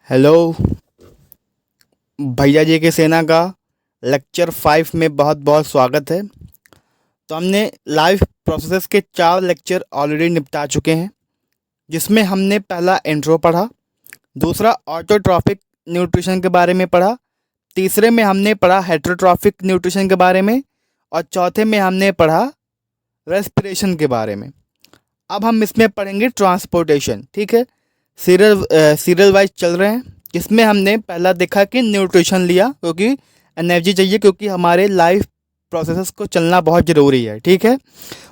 Hello भैया जी के सेना का लेक्चर 5 में बहुत बहुत स्वागत है। तो हमने लाइफ प्रोसेसेस के 4 लेक्चर ऑलरेडी निपटा चुके हैं, जिसमें हमने पहला इंट्रो पढ़ा, दूसरा ऑटोट्रॉफिक न्यूट्रिशन के बारे में पढ़ा, तीसरे में हमने पढ़ा हेटरोट्रॉफिक न्यूट्रिशन के बारे में, और चौथे में हमने पढ़ा रेस्पिरेशन के बारे में। अब हम इसमें पढ़ेंगे ट्रांसपोर्टेशन। ठीक है, सीरियल वाइज चल रहे हैं। इसमें हमने पहला देखा कि न्यूट्रिशन लिया, क्योंकि एनर्जी चाहिए, क्योंकि हमारे लाइफ प्रोसेसेस को चलना बहुत ज़रूरी है। ठीक है,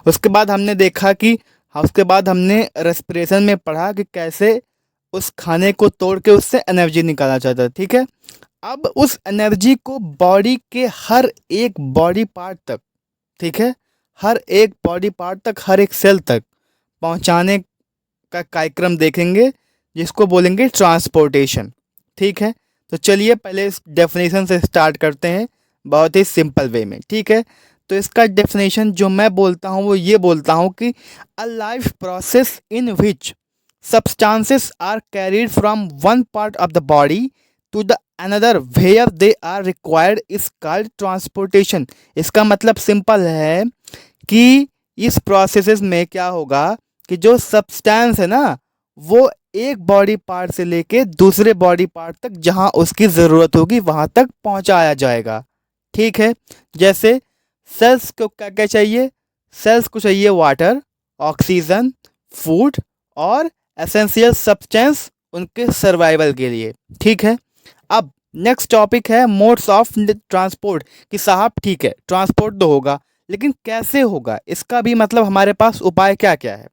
उसके बाद हमने देखा कि उसके बाद हमने रेस्पिरेशन में पढ़ा कि कैसे उस खाने को तोड़ के उससे एनर्जी निकाला जाता है। ठीक है, अब उस एनर्जी को बॉडी के हर एक बॉडी पार्ट तक, ठीक है, हर एक बॉडी पार्ट तक, हर एक सेल तक पहुंचाने का कार्यक्रम देखेंगे, जिसको बोलेंगे ट्रांसपोर्टेशन। ठीक है, तो चलिए पहले इस डेफिनेशन से स्टार्ट करते हैं, बहुत ही सिंपल वे में। ठीक है, तो इसका डेफिनेशन जो मैं बोलता हूँ वो ये बोलता हूँ कि a life process in which substances are carried from one part of the body to the another where they are required is called transportation। इसका मतलब सिंपल है कि इस प्रोसेसेस में क्या होगा कि जो सब्सटेंस है ना, वो एक बॉडी पार्ट से लेके दूसरे बॉडी पार्ट तक जहाँ उसकी ज़रूरत होगी वहाँ तक पहुँचाया जाएगा। ठीक है, जैसे सेल्स को क्या क्या चाहिए? सेल्स को चाहिए वाटर, ऑक्सीजन, फूड और एसेंशियल सब्सटेंस उनके सर्वाइवल के लिए। ठीक है, अब नेक्स्ट टॉपिक है मोड्स ऑफ ट्रांसपोर्ट। कि साहब ठीक है, ट्रांसपोर्ट तो होगा, लेकिन कैसे होगा? इसका भी मतलब हमारे पास उपाय क्या क्या है?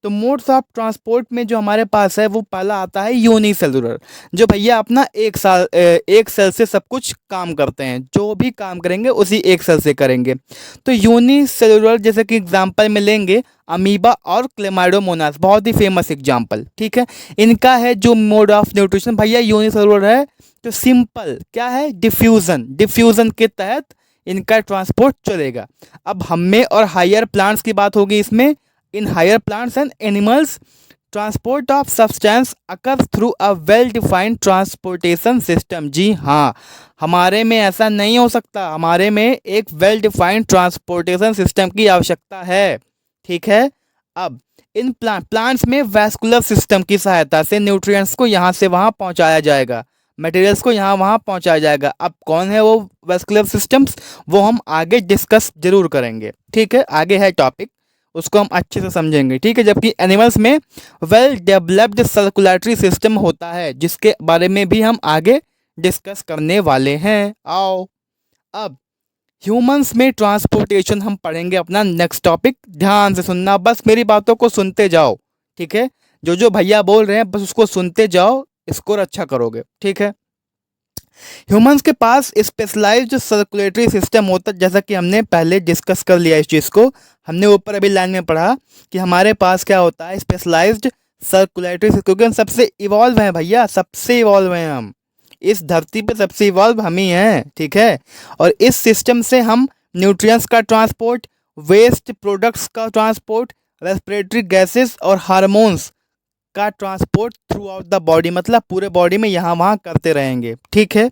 तो मोड्स ऑफ ट्रांसपोर्ट में जो हमारे पास है वो पहला आता है यूनिसेलुलर, जो भैया अपना एक सेल से सब कुछ काम करते हैं, जो भी काम करेंगे उसी एक सेल से करेंगे। तो यूनिसेलुलर जैसे कि एग्जांपल में लेंगे अमीबा और क्लेमाइडोमोनास, बहुत ही फेमस एग्जांपल। ठीक है, इनका है जो मोड ऑफ न्यूट्रिशन भैया यूनिसेलुलर है, तो सिंपल क्या है? डिफ्यूज़न। डिफ्यूज़न के तहत इनका ट्रांसपोर्ट चलेगा। अब हमें और हायर प्लांट्स की बात होगी इसमें। In higher plants and animals, transport of substance occurs through a well-defined transportation system। जी हाँ, हमारे में ऐसा नहीं हो सकता, हमारे में एक well-defined transportation system की आवश्यकता है। ठीक है, अब इन प्लांट्स में वैस्कुलर सिस्टम की सहायता से न्यूट्रिएंट्स को यहाँ से वहाँ पहुँचाया जाएगा, मटेरियल्स को यहाँ वहाँ पहुँचाया जाएगा। अब कौन है वो वैस्कुलर सिस्टम्स, वो हम आगे डिस्कस जरूर करेंगे। ठीक है, आगे है टॉपिक, उसको हम अच्छे से समझेंगे। ठीक है, जबकि एनिमल्स में वेल डेवलप्ड सर्कुलेटरी सिस्टम होता है, जिसके बारे में भी हम आगे डिस्कस करने वाले हैं। आओ अब ह्यूमंस में ट्रांसपोर्टेशन हम पढ़ेंगे, अपना नेक्स्ट टॉपिक। ध्यान से सुनना, बस मेरी बातों को सुनते जाओ। ठीक है, जो जो भैया बोल रहे हैं बस उसको सुनते जाओ, स्कोर अच्छा करोगे। ठीक है, ह्यूमंस के पास स्पेशलाइज्ड सर्कुलेटरी सिस्टम होता है, जैसा कि हमने पहले डिस्कस कर लिया इस चीज़ को। हमने ऊपर अभी लाइन में पढ़ा कि हमारे पास क्या होता है? स्पेशलाइज्ड सर्कुलेटरी, क्योंकि हम सबसे इवॉल्व हैं भैया, सबसे इवॉल्व हैं हम, इस धरती पे सबसे इवॉल्व हम ही हैं। ठीक है, और इस सिस्टम से हम न्यूट्रिएंट्स का ट्रांसपोर्ट, वेस्ट प्रोडक्ट्स का ट्रांसपोर्ट, रेस्पिरेटरी गैसेस और हार्मोन्स का transport through out the body, मतलब पूरे बॉडी में यहाँ वहाँ करते रहेंगे। ठीक है,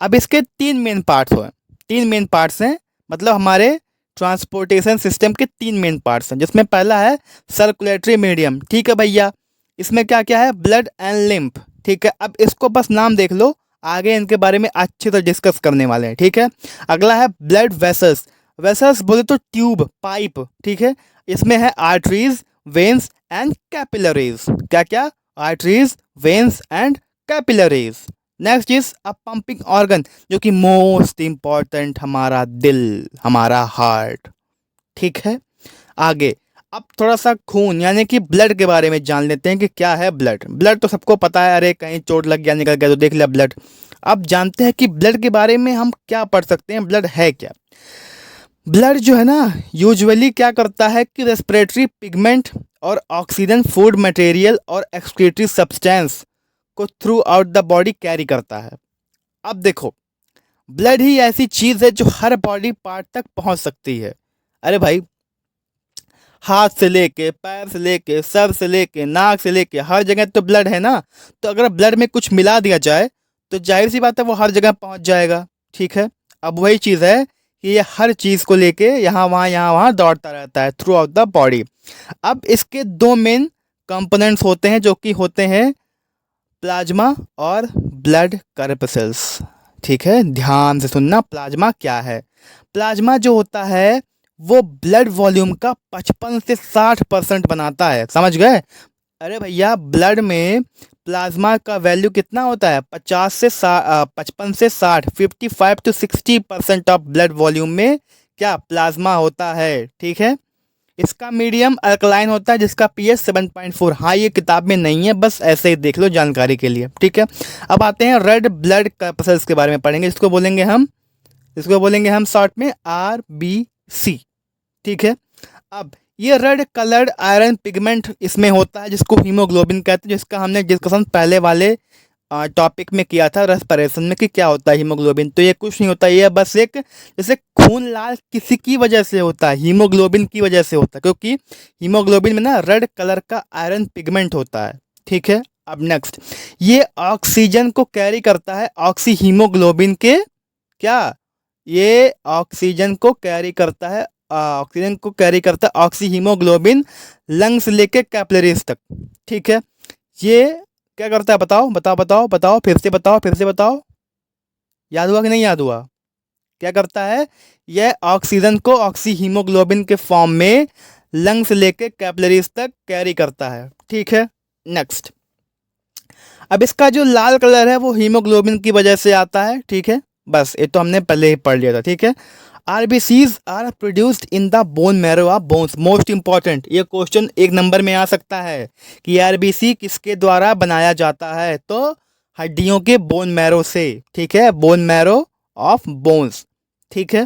अब इसके 3 मेन पार्ट्स हैं। 3 मेन पार्ट्स हैं, मतलब हमारे ट्रांसपोर्टेशन सिस्टम के 3 मेन पार्ट्स हैं, जिसमें पहला है सर्कुलेटरी मीडियम। ठीक है भैया, इसमें क्या क्या है? Blood and lymph. ठीक है, अब इसको बस नाम देख लो, आगे इनके बारे में अच्छे से डिस्कस करने वाले हैं। ठीक है, अगला है ब्लड वेसल्स। वेसल्स बोले तो ट्यूब, पाइप। ठीक है, इसमें है आर्टरीज, वेन्स एंड कैपिलरीज। क्या क्या? Arteries, veins and capillaries. Next is a pumping organ, जो कि मोस्ट इंपॉर्टेंट हमारा दिल, हमारा हार्ट। ठीक है, आगे अब थोड़ा सा खून यानी कि ब्लड के बारे में जान लेते हैं कि क्या है ब्लड। ब्लड तो सबको पता है, अरे कहीं चोट लग गया, निकल गया तो देख लिया ब्लड। अब जानते हैं कि ब्लड के बारे में हम क्या पढ़ सकते हैं, ब्लड है क्या। ब्लड जो है ना, यूजुअली क्या करता है कि रेस्पिरेटरी पिगमेंट और ऑक्सीजन, फूड मटेरियल और एक्सक्रीटरी सब्सटेंस को through out the body carry करता है। अब देखो, ब्लड ही ऐसी चीज़ है जो हर बॉडी पार्ट तक पहुंच सकती है। अरे भाई, हाथ से लेके, पैर से लेके, सर से लेके, नाक से लेके, हर जगह तो ब्लड है ना। तो अगर ब्लड में कुछ मिला दिया जाए तो जाहिर सी बात है वो हर जगह पहुंच जाएगा। ठीक है। अब वही चीज़ है कि ये हर चीज़ को लेके यहाँ वहाँ दौड़ता रहता है थ्रू आउट द बॉडी। अब इसके दो मेन कंपोनेंट्स होते हैं जो कि होते हैं प्लाज्मा और ब्लड कर्पसेल्स। ठीक है, ध्यान से सुनना, प्लाज्मा क्या है। प्लाज्मा जो होता है वो ब्लड वॉल्यूम का 55 से 60% बनाता है, समझ गए। अरे भैया, ब्लड में प्लाज्मा का वैल्यू कितना होता है? 55 से 60, 55 to 60% ऑफ ब्लड वॉल्यूम में क्या प्लाज्मा होता है। ठीक है। इसका मीडियम अल्कलाइन होता है जिसका पीएच 7.4। हाँ, ये किताब में नहीं है, बस ऐसे ही देख लो जानकारी के लिए। ठीक है। अब आते हैं रेड ब्लड कर्पसेल्स के बारे में पढ़ेंगे। इसको बोलेंगे हम शॉर्ट में RBC। ठीक है। अब ये रेड कलर्ड आयरन पिगमेंट इसमें होता है जिसको हीमोग्लोबिन कहते हैं, जिसका हमने डिस्कशन पहले वाले टॉपिक में किया था रेस्पिरेशन में कि क्या होता है हीमोग्लोबिन। तो ये कुछ नहीं होता, ये बस एक जैसे खून लाल किसी की वजह से होता है, हीमोग्लोबिन की वजह से होता है, क्योंकि हीमोग्लोबिन में ना रेड कलर का आयरन पिगमेंट होता है। ठीक है। अब नेक्स्ट, ये ऑक्सीजन को कैरी करता है, ऑक्सी हीमोग्लोबिन के क्या, ये ऑक्सीजन को कैरी करता है, ऑक्सी हीमोग्लोबिन लंग्स लेके कैपिलरीज तक। ठीक है। ये क्या करता है? बताओ बताओ बताओ बताओ, फिर से बताओ, याद हुआ कि नहीं याद हुआ? क्या करता है? यह ऑक्सीजन को ऑक्सी हीमोग्लोबिन के फॉर्म में लंग्स लेके कैपिलरीज तक कैरी करता है। ठीक है। नेक्स्ट, अब इसका जो लाल कलर है वो हीमोग्लोबिन की वजह से आता है। ठीक है, बस ये तो हमने पहले ही पढ़ लिया था। ठीक है। RBCs are produced in the bone marrow of bones. Most important, ये क्वेश्चन एक नंबर में आ सकता है कि RBC किसके द्वारा बनाया जाता है, तो हड्डियों के बोन मैरो से। ठीक है, बोन मैरो ऑफ बोन्स। ठीक है।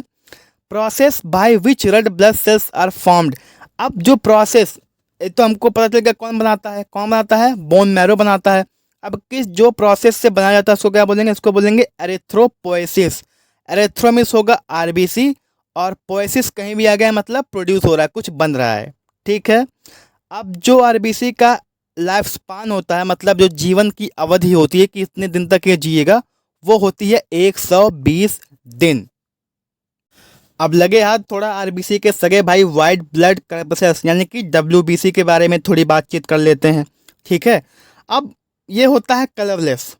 Process by which red blood cells are formed. अब जो प्रोसेस, ये तो हमको पता चल गया कौन बनाता है, बोन मैरो बनाता है। अब किस जो प्रोसेस से बनाया जाता है उसको क्या बोलेंगे? इसको बोलेंगे एरिथ्रोपोएसिस। एरेथ्रोमिस होगा RBC, और पोएसिस कहीं भी आ गया मतलब प्रोड्यूस हो रहा है, कुछ बन रहा है। ठीक है। अब जो RBC का लाइफ स्पान होता है, मतलब जो जीवन की अवधि होती है कि इतने दिन तक ये जिएगा, वो होती है 120 दिन। अब लगे हाथ थोड़ा RBC के सगे भाई वाइट ब्लड कर्पसेल्स यानी कि WBC के बारे में थोड़ी बातचीत कर लेते हैं। ठीक है। अब ये होता है कलरलेस,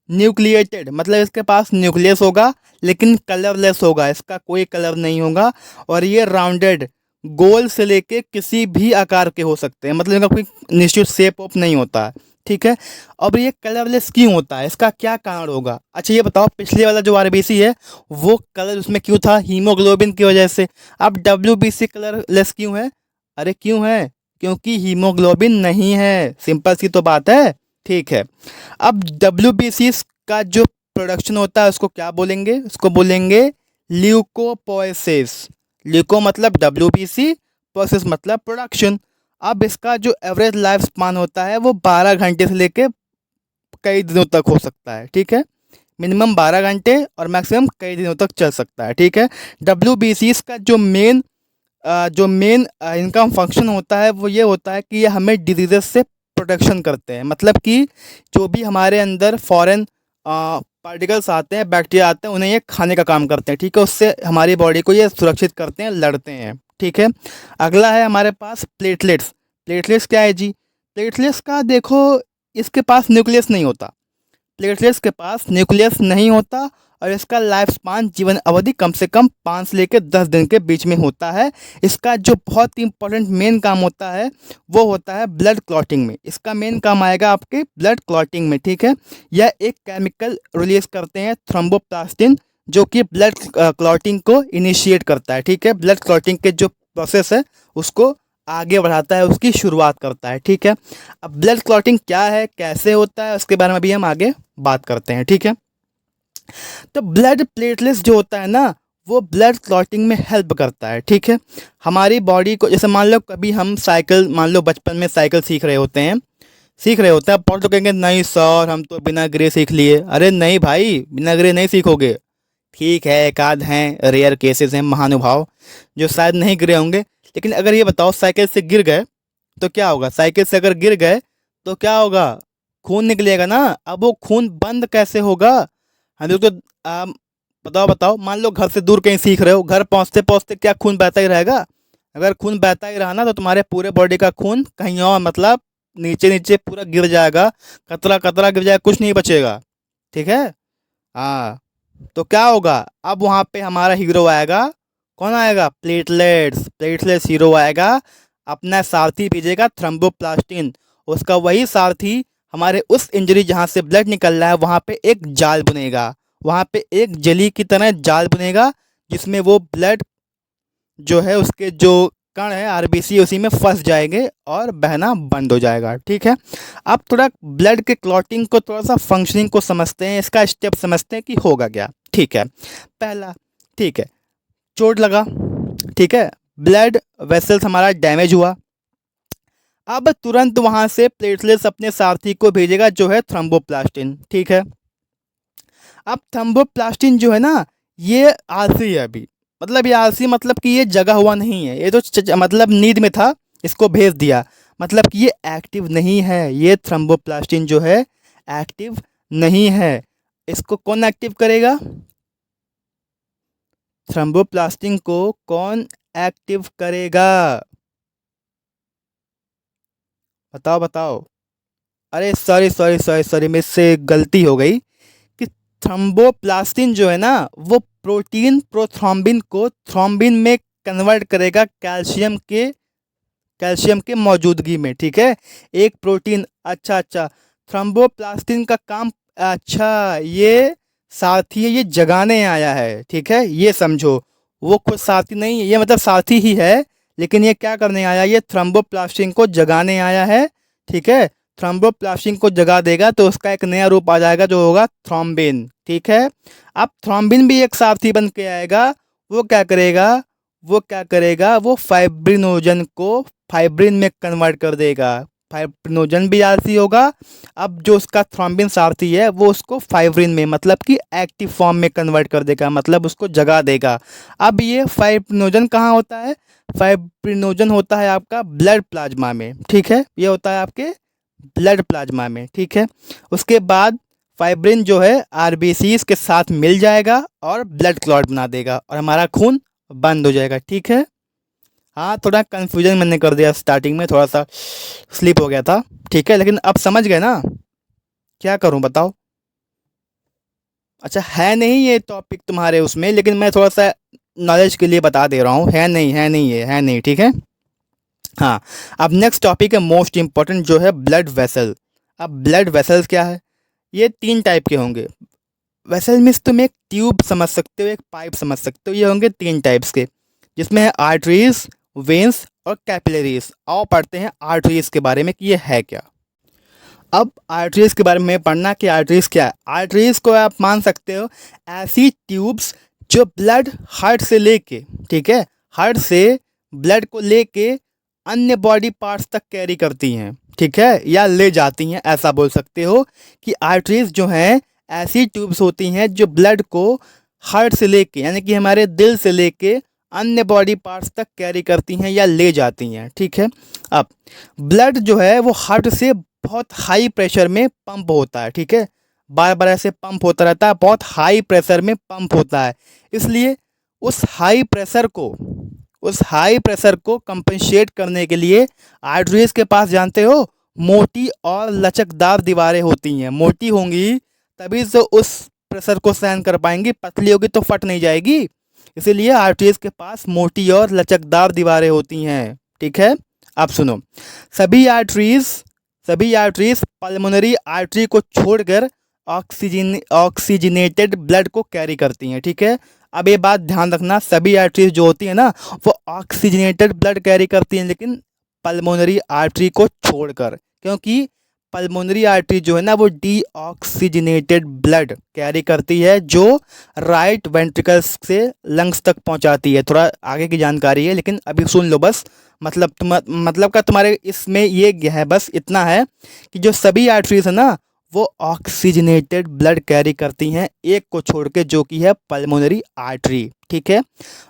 न्यूक्लिएटेड, मतलब इसके पास न्यूक्लियस होगा लेकिन कलरलेस होगा, इसका कोई कलर नहीं होगा। और ये राउंडेड, गोल से लेके किसी भी आकार के हो सकते हैं, मतलब इनका कोई निश्चित शेप ऑफ नहीं होता है। ठीक है। अब ये कलरलेस क्यों होता है, इसका क्या कारण होगा? अच्छा ये बताओ, पिछले वाला जो RBC है वो कलर उसमें क्यों था? हीमोग्लोबिन की वजह से। अब WBC कलरलेस क्यों है? अरे क्यों है? क्योंकि हीमोग्लोबिन नहीं है, सिंपल सी तो बात है। ठीक है। अब WBC का जो प्रोडक्शन होता है उसको क्या बोलेंगे? उसको बोलेंगे ल्यूकोपोएसिस। ल्यूको मतलब WBC, पोएसिस मतलब प्रोडक्शन। अब इसका जो एवरेज लाइफ स्पान होता है वो 12 घंटे से लेके कई दिनों तक हो सकता है। ठीक है, मिनिमम 12 घंटे और मैक्सिमम कई दिनों तक चल सकता है। ठीक है। WBC का जो मेन इनका फंक्शन होता है वो ये होता है कि ये हमें डिजीज़ से प्रोटेक्शन करते हैं, मतलब कि जो भी हमारे अंदर फॉरेन पार्टिकल्स आते हैं, बैक्टीरिया आते हैं, उन्हें ये खाने का काम करते हैं। ठीक है, उससे हमारी बॉडी को ये सुरक्षित करते हैं, लड़ते हैं। ठीक है। अगला है हमारे पास प्लेटलेट्स। प्लेटलेट्स क्या है जी? प्लेटलेट्स का देखो, इसके पास न्यूक्लियस नहीं होता, प्लेटलेट्स के पास न्यूक्लियस नहीं होता, और इसका लाइफ स्पान, जीवन अवधि कम से कम 5 से लेकर 10 दिन के बीच में होता है। इसका जो बहुत ही इंपॉर्टेंट मेन काम होता है वो होता है ब्लड क्लॉटिंग में। इसका मेन काम आएगा आपके ब्लड क्लॉटिंग में। ठीक है। यह एक केमिकल रिलीज करते हैं थ्रोम्बोप्लास्टिन, जो कि ब्लड क्लॉटिंग को इनिशिएट करता है। ठीक है, ब्लड क्लॉटिंग के जो प्रोसेस है उसको आगे बढ़ाता है, उसकी शुरुआत करता है। ठीक है। अब ब्लड क्लॉटिंग क्या है, कैसे होता है, उसके बारे में भी हम आगे बात करते हैं। ठीक है। तो ब्लड प्लेटलेट्स जो होता है ना वो ब्लड क्लॉटिंग में हेल्प करता है। ठीक है। हमारी बॉडी को, जैसे मान लो कभी हम साइकिल, मान लो बचपन में साइकिल सीख रहे होते हैं, अब तो कहेंगे नहीं सर हम तो बिना गिरे सीख लिए। अरे नहीं भाई, बिना गिरे नहीं सीखोगे, ठीक है, एक आध हैं, रेयर केसेस हैं महानुभाव जो शायद नहीं गिरे होंगे। लेकिन अगर ये बताओ साइकिल से गिर गए तो क्या होगा? साइकिल से अगर गिर गए तो क्या होगा? खून निकलेगा ना। अब वो खून बंद कैसे होगा? हम लोग तो बताओ बताओ, मान लो घर से दूर कहीं सीख रहे हो, घर पहुंचते पहुंचते क्या खून बहता ही रहेगा? अगर खून बहता ही रहा ना तो तुम्हारे पूरे बॉडी का खून कहीं और मतलब नीचे नीचे पूरा गिर जाएगा, कतरा कतरा गिर जाएगा, कुछ नहीं बचेगा। ठीक है। हाँ, तो क्या होगा? अब वहाँ पे हमारा हीरो आएगा। कौन आएगा? प्लेटलेट्स, प्लेटलेट्स हीरो आएगा। अपना सारथी भेजेगा थ्रम्बोप्लास्टिन। उसका वही सारथी हमारे उस इंजरी जहाँ से ब्लड निकल रहा है वहाँ पे एक जाल बुनेगा, वहाँ पे एक जली की तरह जाल बुनेगा, जिसमें वो ब्लड जो है उसके जो कण है आरबीसी उसी में फंस जाएंगे और बहना बंद हो जाएगा। ठीक है। अब थोड़ा ब्लड के क्लॉटिंग को, थोड़ा सा फंक्शनिंग को समझते हैं, इसका स्टेप समझते हैं कि होगा क्या। ठीक है। पहला, ठीक है, चोट लगा, ठीक है, ब्लड वेसल्स हमारा डैमेज हुआ। अब तुरंत वहां से प्लेटलेट्स अपने सारथी को भेजेगा जो है थ्रम्बोप्लास्टिन। ठीक है। अब थ्रम्बोप्लास्टिन जो है ना, ये आलसी है अभी। मतलब ये आलसी मतलब कि ये जगा हुआ नहीं है, ये तो मतलब नींद में था, इसको भेज दिया। मतलब कि ये एक्टिव नहीं है, ये थ्रम्बोप्लास्टिन जो है एक्टिव नहीं है। इसको कौन एक्टिव करेगा? थ्रम्बोप्लास्टिन को कौन एक्टिव करेगा? बताओ बताओ। अरे सॉरी सॉरी सॉरी सॉरी, मुझसे गलती हो गई कि थ्रम्बोप्लास्टिन जो है ना वो प्रोटीन प्रोथ्रोम्बिन को थ्रोम्बिन में कन्वर्ट करेगा कैल्शियम के मौजूदगी में। ठीक है। एक प्रोटीन, अच्छा अच्छा, थ्रम्बोप्लास्टिन का काम, अच्छा ये साथी है, ये जगाने आया है। ठीक है, ये समझो। वो खुद साथी नहीं है, ये मतलब साथी ही है, लेकिन ये क्या करने आया? ये थ्रम्बोप्लास्टिन को जगाने आया है। ठीक है। थ्रम्बोप्लास्टिन को जगा देगा तो उसका एक नया रूप आ जाएगा जो होगा थ्रोम्बिन। ठीक है। अब थ्रोम्बिन भी एक साथी बन के आएगा। वो क्या करेगा? वो क्या करेगा? वो फाइब्रिनोजन को फाइब्रिन में कन्वर्ट कर देगा। फाइब्रिनोजन भी आलसी होगा। अब जो उसका थ्रोम्बिन सारथी है वो उसको फाइब्रिन में मतलब कि एक्टिव फॉर्म में कन्वर्ट कर देगा, मतलब उसको जगा देगा। अब ये फाइब्रिनोजन कहाँ होता है? फाइब्रिनोजन होता है आपका ब्लड प्लाज्मा में। ठीक है, ये होता है आपके ब्लड प्लाज्मा में। ठीक है। उसके बाद फाइब्रिन जो है आरबीसीज के साथ मिल जाएगा और ब्लड क्लॉट बना देगा और हमारा खून बंद हो जाएगा। ठीक है। हाँ, थोड़ा कन्फ्यूजन मैंने कर दिया स्टार्टिंग में, थोड़ा सा स्लिप हो गया था। ठीक है, लेकिन अब समझ गए ना? क्या करूं बताओ? अच्छा, है नहीं ये टॉपिक तुम्हारे उसमें, लेकिन मैं थोड़ा सा नॉलेज के लिए बता दे रहा हूँ। है नहीं, है नहीं, ये है नहीं। ठीक है। हाँ, अब नेक्स्ट टॉपिक है मोस्ट इम्पॉर्टेंट जो है ब्लड वेसल। अब ब्लड वेसल्स क्या है? ये तीन टाइप के होंगे। वेसल मीन्स तुम एक ट्यूब समझ सकते हो, एक पाइप समझ सकते हो, ये होंगे तीन टाइप्स के, जिसमें है आर्टरीज, वेन्स और कैपिलरीज। आओ पढ़ते हैं आर्टरीज के बारे में कि ये है क्या। अब आर्टरीज के बारे में पढ़ना कि आर्टरीज क्या है। आर्टरीज को आप मान सकते हो ऐसी ट्यूब्स जो ब्लड हार्ट से लेके, ठीक है, हार्ट से ब्लड को लेके अन्य बॉडी पार्ट्स तक कैरी करती हैं। ठीक है, या ले जाती हैं, ऐसा बोल सकते हो कि आर्टरीज जो हैं ऐसी ट्यूब्स होती हैं जो ब्लड को हार्ट से लेके यानी कि हमारे दिल से लेके अन्य बॉडी पार्ट्स तक कैरी करती हैं या ले जाती हैं। ठीक है। अब ब्लड जो है वो हार्ट से बहुत हाई प्रेशर में पंप होता है। ठीक है, बार बार ऐसे पंप होता रहता है, बहुत हाई प्रेशर में पंप होता है। इसलिए उस हाई प्रेशर को कंपनसेट करने के लिए आर्टरीज के पास, जानते हो, मोटी और लचकदार दीवारें होती हैं। मोटी होंगी तभी तो उस प्रेशर को सहन कर पाएंगी, पतली होगी तो फट नहीं जाएगी। इसीलिए आर्टरीज के पास मोटी और लचकदार दीवारें होती हैं। ठीक है। अब सुनो, सभी आर्टरीज पल्मोनरी आर्टरी को छोड़कर ऑक्सीजनेटेड ब्लड को कैरी करती हैं। ठीक है। अब ये बात ध्यान रखना, सभी आर्टरीज जो होती है ना वो ऑक्सीजनेटेड ब्लड कैरी करती हैं, लेकिन पल्मोनरी आर्टरी को छोड़कर, क्योंकि पल्मोनरी आर्टरी जो है ना वो डीऑक्सीजनेटेड ब्लड कैरी करती है जो राइट वेंट्रिकल्स से लंग्स तक पहुंचाती है। थोड़ा आगे की जानकारी है लेकिन अभी सुन लो बस। मतलब का तुम्हारे इसमें ये है, बस इतना है कि जो सभी आर्टरीज है ना वो ऑक्सीजनेटेड ब्लड कैरी करती हैं, एक को छोड़ के, जो कि है पल्मोनरी आर्टरी। ठीक है,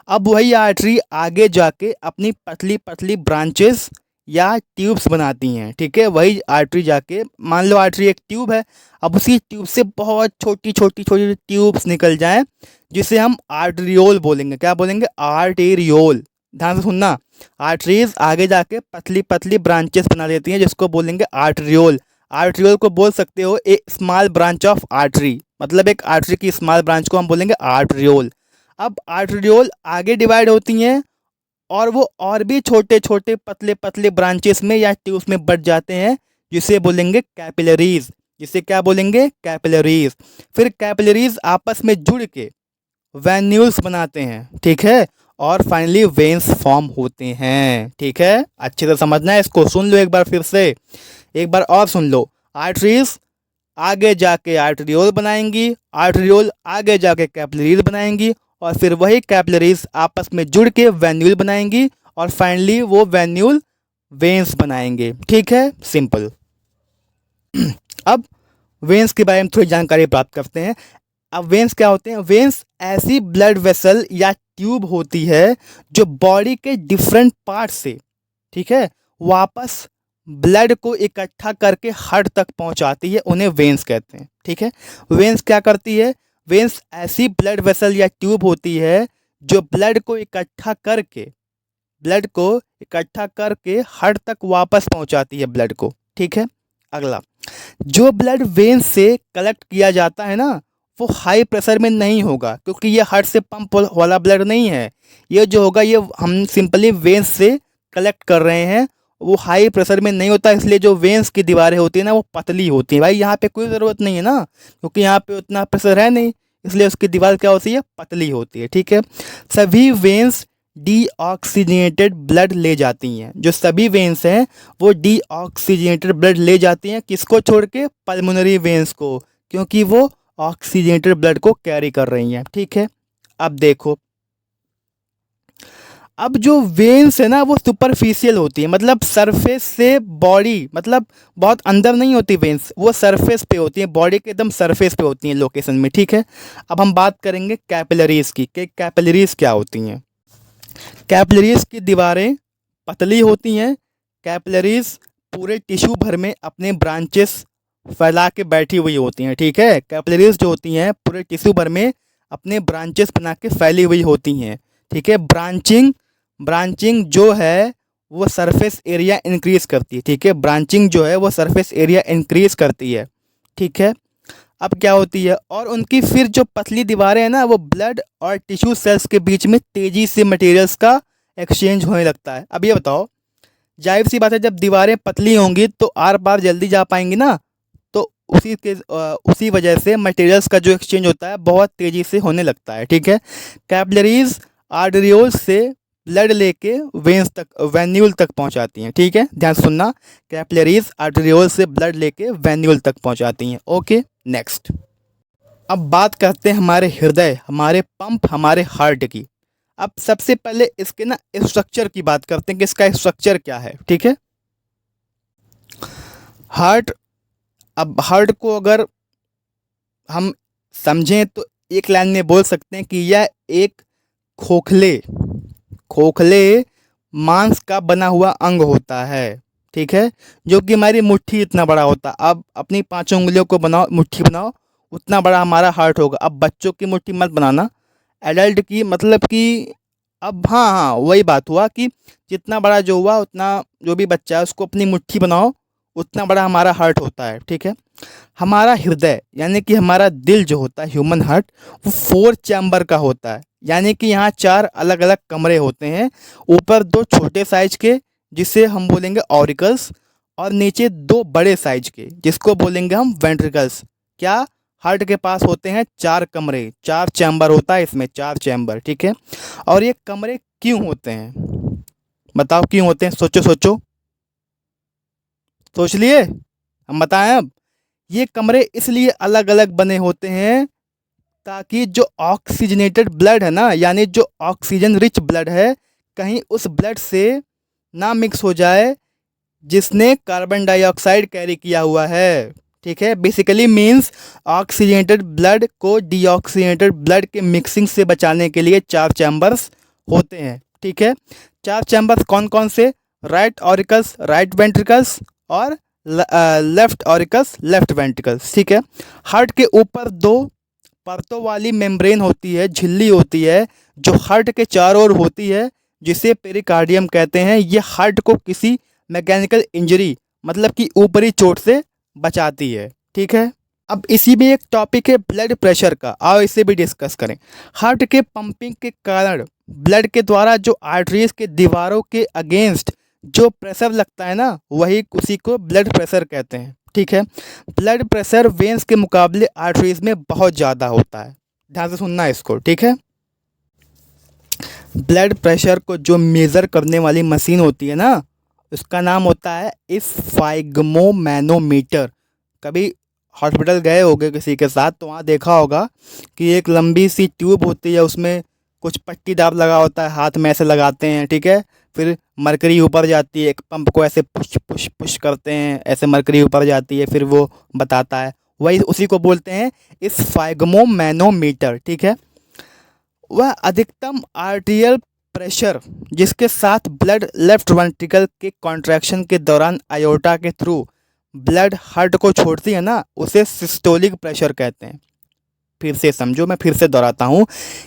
अब वही आर्टरी आगे जाके अपनी पतली पतली ब्रांचेस या ट्यूब्स बनाती हैं। ठीक है, वही आर्टरी जाके, मान लो आर्टरी एक ट्यूब है, अब उसी ट्यूब से बहुत छोटी छोटी छोटी ट्यूब्स निकल जाएं, जिसे हम आर्टरियोल बोलेंगे। क्या बोलेंगे? आर्टेरियोल। ध्यान से सुनना, आर्टरीज आगे जाके पतली पतली ब्रांचेस बना देती हैं, जिसको बोलेंगे आर्टरियोल। आर्टरियोल को बोल सकते हो ए स्मॉल ब्रांच ऑफ आर्टरी, मतलब एक आर्टरी की स्मॉल ब्रांच को हम बोलेंगे आर्टरियोल। अब आर्टरियोल आगे डिवाइड होती हैं और वो और भी छोटे छोटे पतले पतले ब्रांचेस में या ट्यूब्स में बढ़ जाते हैं, जिसे बोलेंगे कैपिलरीज। जिसे क्या बोलेंगे? कैपिलरीज। फिर कैपिलरीज आपस में जुड़ के वेन्यूल्स बनाते हैं। ठीक है, और फाइनली वेन्स फॉर्म होते हैं। ठीक है, अच्छे से समझना है इसको, सुन लो एक बार फिर से, एक बार और सुन लो। आर्टरीज आगे जाके आर्टरियोल बनाएंगी, आर्टरियोल आगे जाके कैपिलरीज बनाएंगी, और फिर वही कैपिलरीज आपस में जुड़ के वेन्यूल बनाएंगी, और फाइनली वो वेन्यूल वेन्स बनाएंगे। ठीक है, सिंपल। अब वेन्स के बारे में थोड़ी जानकारी प्राप्त करते हैं। अब वेन्स क्या होते हैं? वेन्स ऐसी ब्लड वेसल या ट्यूब होती है जो बॉडी के डिफरेंट पार्ट से, ठीक है, वापस ब्लड को इकट्ठा करके हार्ट तक पहुंचाती है, उन्हें वेन्स कहते हैं। ठीक है, वेन्स क्या करती है? वेन्स ऐसी ब्लड वेसल या ट्यूब होती है जो ब्लड को इकट्ठा करके हार्ट तक वापस पहुंचाती है ब्लड को। ठीक है, अगला, जो ब्लड वेन्स से कलेक्ट किया जाता है ना, वो हाई प्रेशर में नहीं होगा, क्योंकि ये हार्ट से पंप वाला ब्लड नहीं है। ये जो होगा, ये हम सिंपली वेन्स से कलेक्ट कर रहे हैं, वो हाई प्रेशर में नहीं होता। इसलिए जो वेन्स की दीवारें होती है ना, वो पतली होती हैं। भाई यहाँ पे कोई ज़रूरत नहीं है ना, क्योंकि यहाँ पे उतना प्रेशर है नहीं, इसलिए उसकी दीवार क्या होती है? पतली होती है। ठीक है, सभी वेन्स डीऑक्सीजनेटेड ब्लड ले जाती हैं। जो सभी वेन्स हैं वो डीऑक्सीजनेटेड ब्लड ले जाती हैं, किसको छोड़ के? पल्मोनरी वेन्स को, क्योंकि वो ऑक्सीजनेटेड ब्लड को कैरी कर रही हैं। ठीक है, अब देखो, अब जो वेन्स है ना, वो सुपरफिशियल होती है, मतलब सरफेस से बॉडी, मतलब बहुत अंदर नहीं होती वेन्स, वो सरफेस पे होती हैं, बॉडी के एकदम सरफेस पे होती हैं लोकेशन में। ठीक है, अब हम बात करेंगे कैपिलरीज की, कि कैपिलरीज क्या होती हैं। कैपिलरीज की दीवारें पतली होती हैं। कैपिलरीज पूरे टिश्यू भर में अपने ब्रांचेस फैला के बैठी हुई होती हैं। ठीक है, कैपिलरीज जो होती हैं पूरे टिश्यू भर में अपने ब्रांचेस बना के फैली हुई होती हैं। ठीक है, ब्रांचिंग जो है वो सरफेस एरिया इंक्रीज करती है। ठीक है, ब्रांचिंग जो है वो सरफेस एरिया इंक्रीज करती है। ठीक है, अब क्या होती है, और उनकी फिर जो पतली दीवारें हैं ना, वो ब्लड और टिश्यू सेल्स के बीच में तेज़ी से मटेरियल्स का एक्सचेंज होने लगता है। अब ये बताओ, जाहिर सी बात है, जब दीवारें पतली होंगी तो आर पार जल्दी जा पाएंगी ना, तो उसी वजह से मटेरियल्स का जो एक्सचेंज होता है बहुत तेज़ी से होने लगता है। ठीक है, कैपिलरीज आर्टरियोल्स से ब्लड लेके वेन्स तक, वेन्यूल तक पहुंचाती हैं। ठीक है, ध्यान सुनना, कैपिलरीज आर्टरियोल से ब्लड लेके वेन्यूल तक पहुंचाती हैं। Okay, next. अब बात करते हैं हमारे हृदय, हमारे पंप, हमारे हार्ट की। अब सबसे पहले इसके ना स्ट्रक्चर की बात करते हैं कि इसका स्ट्रक्चर क्या है। ठीक है, हार्ट, अब हार्ट को अगर हम समझें तो एक लाइन में बोल सकते हैं कि यह एक खोखले खोखले मांस का बना हुआ अंग होता है। ठीक है, जो कि हमारी मुट्ठी इतना बड़ा होता है। अब अपनी पांचों उंगलियों को बनाओ, मुट्ठी बनाओ, उतना बड़ा हमारा हार्ट होगा। अब बच्चों की मुट्ठी मत बनाना, एडल्ट की, मतलब कि अब हाँ हाँ वही बात हुआ कि जितना बड़ा जो हुआ उतना, जो भी बच्चा है उसको अपनी मुट्ठी बनाओ, उतना बड़ा हमारा हार्ट होता है। ठीक है, हमारा हृदय यानी कि हमारा दिल जो होता है, ह्यूमन हार्ट, वो 4 चैम्बर का होता है, यानी कि यहाँ 4 अलग अलग कमरे होते हैं। ऊपर 2 छोटे साइज के जिसे हम बोलेंगे ऑरिकल्स, और नीचे 2 बड़े साइज के जिसको बोलेंगे हम वेंट्रिकल्स। क्या? हार्ट के पास होते हैं 4 कमरे, 4 चैम्बर होता है इसमें, 4 चैम्बर। ठीक है, और ये कमरे क्यों होते हैं? बताओ क्यों होते हैं? सोचो सोचो, सोच लिए? हम बताएं अब। ये कमरे इसलिए अलग अलग बने होते हैं ताकि जो ऑक्सीजनेटेड ब्लड है ना, यानी जो ऑक्सीजन रिच ब्लड है, कहीं उस ब्लड से ना मिक्स हो जाए जिसने कार्बन डाइऑक्साइड कैरी किया हुआ है। ठीक है। बेसिकली मीन्स ऑक्सीजनेटेड ब्लड को डीऑक्सीजनेटेड ब्लड के मिक्सिंग से बचाने के लिए 4 चैम्बर्स होते हैं, ठीक है। 4 चैम्बर्स कौन कौन से? राइट ऑरिकल्स राइट वेंट्रिकल्स और लेफ्ट ऑरिकल्स लेफ्ट वेंट्रिकल्स, ठीक है। हार्ट के ऊपर 2 परतों वाली मेम्ब्रेन होती है, झिल्ली होती है, जो हार्ट के चारों ओर होती है, जिसे पेरिकार्डियम कहते हैं। ये हार्ट को किसी मैकेनिकल इंजरी मतलब कि ऊपरी चोट से बचाती है, ठीक है। अब इसी में एक टॉपिक है ब्लड प्रेशर का, आओ इसे भी डिस्कस करें। हार्ट के पंपिंग के कारण ब्लड के द्वारा जो आर्टरीज के दीवारों के अगेंस्ट जो प्रेशर लगता है ना, वही उसी को ब्लड प्रेशर कहते हैं, ठीक है। ब्लड प्रेशर वेन्स के मुकाबले आर्टरीज में बहुत ज़्यादा होता है, ध्यान से सुनना इसको, ठीक है। ब्लड प्रेशर को जो मेज़र करने वाली मशीन होती है ना, उसका नाम होता है स्फाइग्मोमैनोमीटर। कभी हॉस्पिटल गए होगे किसी के साथ तो वहाँ देखा होगा कि एक लंबी सी ट्यूब होती है, उसमें कुछ पट्टीदार लगा होता है, हाथ में ऐसे लगाते हैं, ठीक है। फिर मरकरी ऊपर जाती है, एक पंप को ऐसे पुश पुश पुश करते हैं, ऐसे मरकरी ऊपर जाती है, फिर वो बताता है, वही उसी को बोलते हैं स्फाइग्मोमैनोमीटर, ठीक है। वह अधिकतम आर्टियल प्रेशर जिसके साथ ब्लड लेफ्ट वेंट्रिकल के कॉन्ट्रैक्शन के दौरान आयोटा के थ्रू ब्लड हार्ट को छोड़ती है ना, उसे सिस्टोलिक प्रेशर कहते हैं। फिर से समझो, मैं फिर से दोहराता हूँ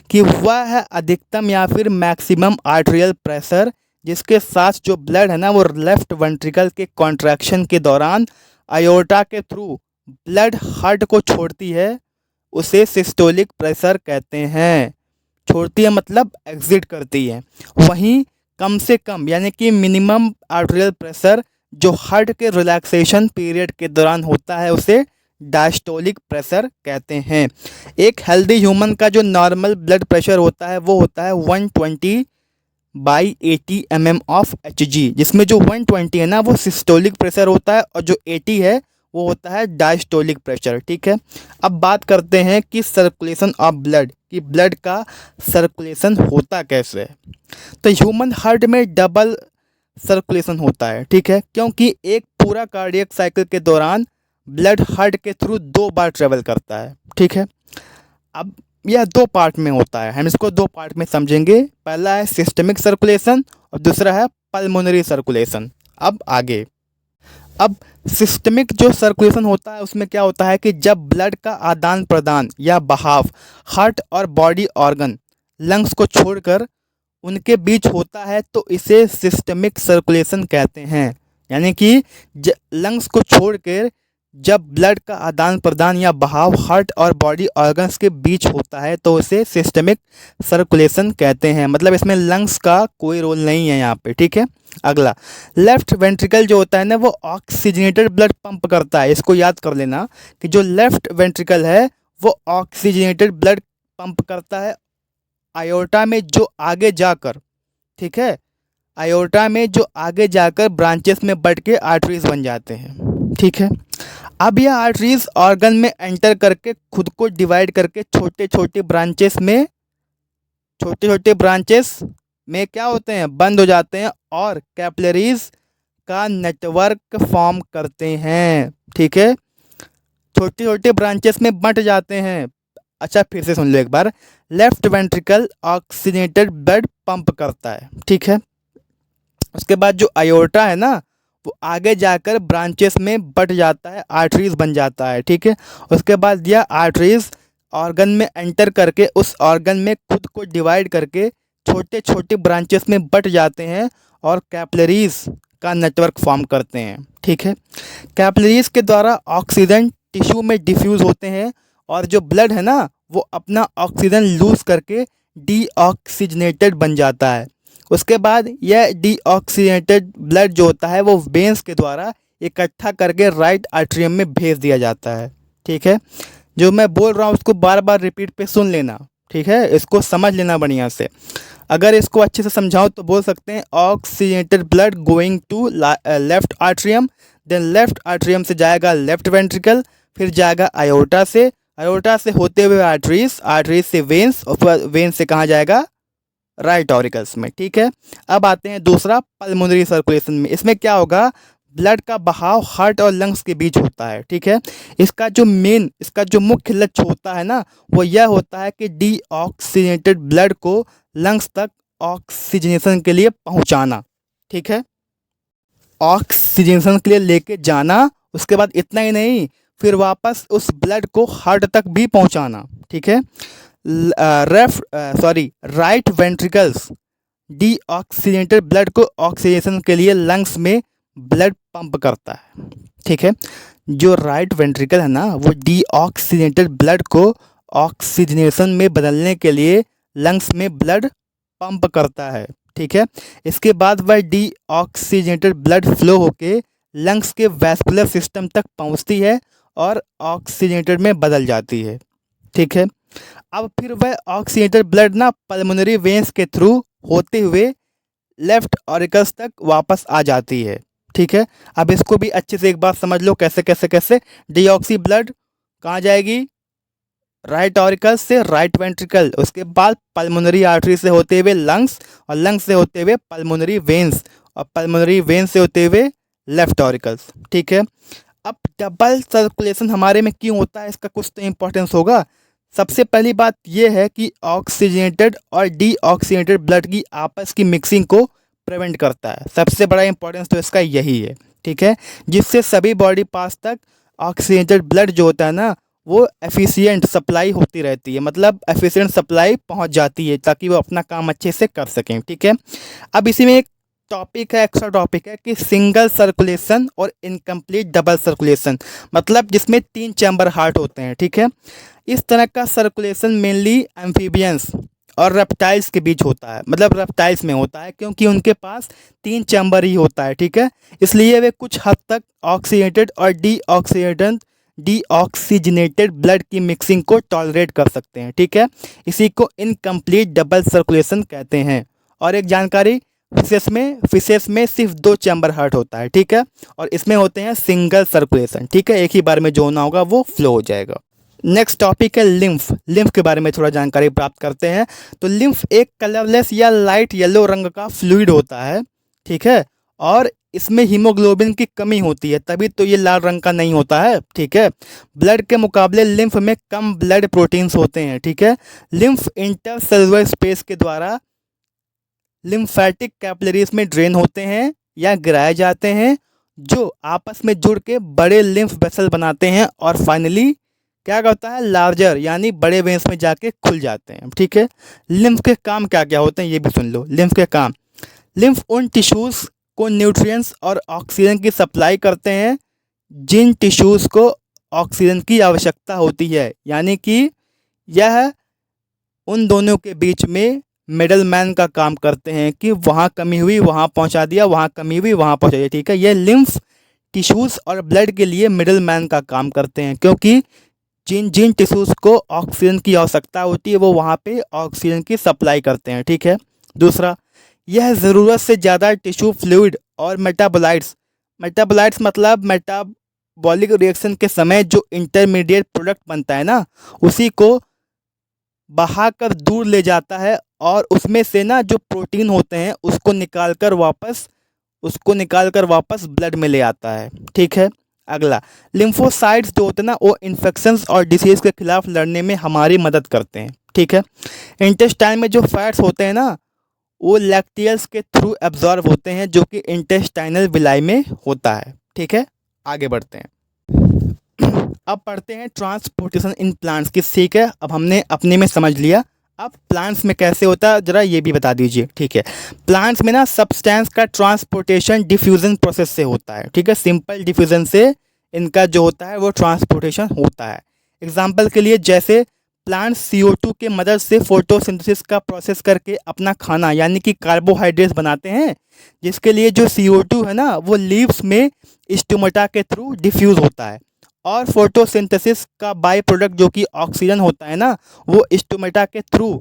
कि वह है अधिकतम या फिर मैक्सिमम आर्टेरियल प्रेशर जिसके साथ जो ब्लड है ना, वो लेफ्ट वेंट्रिकल के कॉन्ट्रैक्शन के दौरान आयोटा के थ्रू ब्लड हार्ट को छोड़ती है, उसे सिस्टोलिक प्रेशर कहते हैं। छोड़ती है मतलब एग्जिट करती है। वहीं कम से कम यानी कि मिनिमम आर्टेरियल प्रेशर जो हार्ट के रिलैक्सेशन पीरियड के दौरान होता है, उसे डायस्टोलिक प्रेशर कहते हैं। एक हेल्दी ह्यूमन का जो नॉर्मल ब्लड प्रेशर होता है वो होता है 120/80 mm ऑफ Hg, जिसमें जो 120 है ना वो सिस्टोलिक प्रेशर होता है और जो 80 है वो होता है डायस्टोलिक प्रेशर, ठीक है। अब बात करते हैं कि सर्कुलेशन ऑफ ब्लड, कि ब्लड का सर्कुलेशन होता कैसे है। तो ह्यूमन हार्ट में डबल सर्कुलेशन होता है, ठीक है, क्योंकि एक पूरा कार्डियक साइकिल के दौरान ब्लड हार्ट के थ्रू 2 बार ट्रेवल करता है, ठीक है। अब यह 2 पार्ट में होता है, हम इसको 2 पार्ट में समझेंगे। पहला है सिस्टमिक सर्कुलेशन और दूसरा है पल्मोनरी सर्कुलेशन। अब आगे, अब सिस्टमिक जो सर्कुलेशन होता है उसमें क्या होता है कि जब ब्लड का आदान प्रदान या बहाव हार्ट और बॉडी ऑर्गन लंग्स को छोड़कर उनके बीच होता है तो इसे सिस्टमिक सर्कुलेशन कहते हैं। यानी कि लंग्स को छोड़कर जब ब्लड का आदान प्रदान या बहाव हार्ट और बॉडी ऑर्गन्स के बीच होता है तो उसे सिस्टमिक सर्कुलेशन कहते हैं। मतलब इसमें लंग्स का कोई रोल नहीं है यहाँ पे, ठीक है। अगला, लेफ्ट वेंट्रिकल जो होता है ना, वो ऑक्सीजनेटेड ब्लड पंप करता है। इसको याद कर लेना कि जो लेफ्ट वेंट्रिकल है वो ऑक्सीजनेटेड ब्लड पंप करता है आयोटा में जो आगे जाकर, ठीक है, आयोटा में जो आगे जाकर ब्रांचेस में बढ़ के आर्टरीज बन जाते हैं, ठीक है। अब यह आर्टरीज ऑर्गन में एंटर करके खुद को डिवाइड करके छोटे छोटे ब्रांचेस में क्या होते हैं, बंद हो जाते हैं और कैपिलरीज का नेटवर्क फॉर्म करते हैं, ठीक है। छोटे छोटे ब्रांचेस में बंट जाते हैं। अच्छा फिर से सुन लो एक बार, left ventricle oxygenated blood pump करता है, ठीक है। उसके बाद जो आयोर्टा है ना, वो आगे जाकर ब्रांचेस में बट जाता है, आर्टरीज बन जाता है, ठीक है। उसके बाद यह आर्टरीज ऑर्गन में एंटर करके उस ऑर्गन में खुद को डिवाइड करके छोटे छोटे ब्रांचेस में बट जाते हैं और कैपिलरीज का नेटवर्क फॉर्म करते हैं, ठीक है। कैपिलरीज के द्वारा ऑक्सीजन टिश्यू में डिफ्यूज़ होते हैं और जो ब्लड है ना, वो अपना ऑक्सीजन लूज़ करके डीऑक्सीजनेटेड बन जाता है। उसके बाद यह डीऑक्सीजनेटेड ब्लड जो होता है वो वेंस के द्वारा इकट्ठा करके राइट आर्टरियम में भेज दिया जाता है, ठीक है। जो मैं बोल रहा हूँ उसको बार बार रिपीट पे सुन लेना, ठीक है, इसको समझ लेना बढ़िया से। अगर इसको अच्छे से समझाओ तो बोल सकते हैं oxygenated blood going to left atrium, then left atrium से जाएगा लेफ्ट वेंट्रिकल, फिर जाएगा आयोर्टा से होते हुए आर्टरीज से वेंस और वेंस से कहाँ जाएगा, राइट ऑरिकल्स में, ठीक है। अब आते हैं दूसरा पल्मोनरी सर्कुलेशन में। इसमें क्या होगा, ब्लड का बहाव हार्ट और लंग्स के बीच होता है, ठीक है। इसका जो मुख्य लक्ष्य होता है ना, वो यह होता है कि डीऑक्सीजनेटेड ब्लड को लंग्स तक ऑक्सीजनेशन के लिए पहुंचाना, ठीक है। ऑक्सीजनेशन के लिए लेके जाना, उसके बाद इतना ही नहीं, फिर वापस उस ब्लड को हार्ट तक भी पहुंचाना, ठीक है। राइट वेंट्रिकल्स डीऑक्सीजनेटेड ब्लड को ऑक्सीजनेशन के लिए लंग्स में ब्लड पंप करता है, ठीक है। जो राइट वेंट्रिकल है ना, वो डीऑक्सीजनेटेड ब्लड को ऑक्सीजनेशन में बदलने के लिए लंग्स में ब्लड पंप करता है, ठीक है। इसके बाद वह डीऑक्सीजनेटेड ब्लड फ्लो होके लंग्स के वैस्कुलर सिस्टम तक पहुंचती है और ऑक्सीजनेटेड में बदल जाती है, ठीक है। अब फिर वह ऑक्सीजनेटेड ब्लड ना पल्मोनरी वेंस के थ्रू होते हुए लेफ्ट ऑरिकल्स तक वापस आ जाती है, ठीक है। अब इसको भी अच्छे से एक बार समझ लो, कैसे कैसे कैसे डीऑक्सी ब्लड कहाँ जाएगी, राइट ऑरिकल से राइट वेंट्रिकल, उसके बाद पल्मोनरी आर्टरी से होते हुए लंग्स, और लंग्स से होते हुए पल्मोनरी वेंस, और पल्मोनरी वेंस से होते हुए लेफ्ट ऑरिकल्स, ठीक है। अब डबल सर्कुलेशन हमारे में क्यों होता है, इसका कुछ तो इम्पोर्टेंस होगा। सबसे पहली बात यह है कि ऑक्सीजनेटेड और डीऑक्सीजनेटेड ब्लड की आपस की मिक्सिंग को प्रिवेंट करता है। सबसे बड़ा इंपॉर्टेंस तो इसका यही है, ठीक है। जिससे सभी बॉडी पार्ट्स तक ऑक्सीजनेटेड ब्लड जो होता है ना, वो एफिशिएंट सप्लाई होती रहती है, मतलब एफिशिएंट सप्लाई पहुंच जाती है ताकि वो अपना काम अच्छे से कर सकें, ठीक है। अब इसी में एक टॉपिक है, एक्स्ट्रा टॉपिक है कि सिंगल सर्कुलेशन और इनकम्प्लीट डबल सर्कुलेशन, मतलब जिसमें 3 चैम्बर हार्ट होते हैं, ठीक है। इस तरह का सर्कुलेशन मेनली एम्फीबियंस और रेप्टाइल्स के बीच होता है, मतलब रेप्टाइल्स में होता है, क्योंकि उनके पास 3 चैम्बर ही होता है, ठीक है। इसलिए वे कुछ हद तक ऑक्सीजनेटेड और डीऑक्सीजनेटेड ब्लड की मिक्सिंग को टॉलरेट कर सकते हैं, ठीक है। इसी को इनकम्प्लीट डबल सर्कुलेशन कहते हैं। और एक जानकारी, फिशेस में सिर्फ 2 चैम्बर हार्ट होता है, ठीक है, और इसमें होते हैं सिंगल सर्कुलेशन, ठीक है। एक ही बार में जो होना होगा वो फ्लो हो जाएगा। नेक्स्ट टॉपिक है लिम्फ के बारे में थोड़ा जानकारी प्राप्त करते हैं। तो लिम्फ एक कलरलेस या लाइट येलो रंग का फ्लूइड होता है, ठीक है, और इसमें हीमोग्लोबिन की कमी होती है, तभी तो ये लाल रंग का नहीं होता है, ठीक है। ब्लड के मुकाबले लिम्फ में कम ब्लड प्रोटीन्स होते हैं, ठीक है। लिम्फ इंटरसेलुलर स्पेस के द्वारा लिम्फेटिक कैपिलरीज में ड्रेन होते हैं या गिराए जाते हैं, जो आपस में जुड़ के बड़े लिम्फ वेसल बनाते हैं और फाइनली क्या करता है, लार्जर यानी बड़े वेंस में जाके खुल जाते हैं, ठीक है। लिम्फ के काम क्या क्या होते हैं ये भी सुन लो। लिम्फ के काम, लिम्फ उन टिश्यूज़ को न्यूट्रिएंट्स और ऑक्सीजन की सप्लाई करते हैं जिन टिश्यूज़ को ऑक्सीजन की आवश्यकता होती है, यानी कि यह उन दोनों के बीच में मिडल मैन का काम करते हैं कि वहाँ कमी हुई वहाँ पहुँचा दिया, वहाँ कमी हुई वहाँ पहुँचा दिया, ठीक है। ये लिम्फ टिश्यूज़ और ब्लड के लिए मिडल मैन का काम करते हैं, क्योंकि जिन जिन टिश्यूज़ को ऑक्सीजन की आवश्यकता होती है वो वहाँ पे ऑक्सीजन की सप्लाई करते हैं, ठीक है। दूसरा, यह ज़रूरत से ज़्यादा टिश्यू फ्लूइड और मेटाबोलाइट्स मतलब मेटाबॉलिक रिएक्शन के समय जो इंटरमीडिएट प्रोडक्ट बनता है ना, उसी को बहाकर दूर ले जाता है, और उसमें से ना जो प्रोटीन होते हैं उसको निकाल कर वापस ब्लड में ले आता है, ठीक है। अगला, लिम्फोसाइट्स जो होते हैं ना, वो इन्फेक्शंस और डिसीज़ के खिलाफ लड़ने में हमारी मदद करते हैं, ठीक है। इंटेस्टाइन में जो फैट्स होते हैं ना, वो लैक्टियल्स के थ्रू एब्जॉर्ब होते हैं, जो कि इंटेस्टाइनल विलाई में होता है, ठीक है। आगे बढ़ते हैं, अब पढ़ते हैं ट्रांसपोर्टेशन इन प्लांट्स की, ठीक है। अब हमने अपने में समझ लिया, अब प्लांट्स में कैसे होता है ज़रा ये भी बता दीजिए, ठीक है। प्लांट्स में ना सब्सटेंस का ट्रांसपोर्टेशन डिफ्यूज़न प्रोसेस से होता है, ठीक है। सिंपल डिफ्यूज़न से इनका जो होता है वो ट्रांसपोर्टेशन होता है। एग्जाम्पल के लिए, जैसे प्लांट CO2 के मदद से फोटोसिंथेसिस का प्रोसेस करके अपना खाना यानी कि कार्बोहाइड्रेट्स बनाते हैं, जिसके लिए जो CO2 है ना, वो लीव्स में स्टोमेटा के थ्रू डिफ्यूज़ होता है, और फोटोसिंथेसिस का बाई प्रोडक्ट जो कि ऑक्सीजन होता है ना, वो स्टोमेटा के थ्रू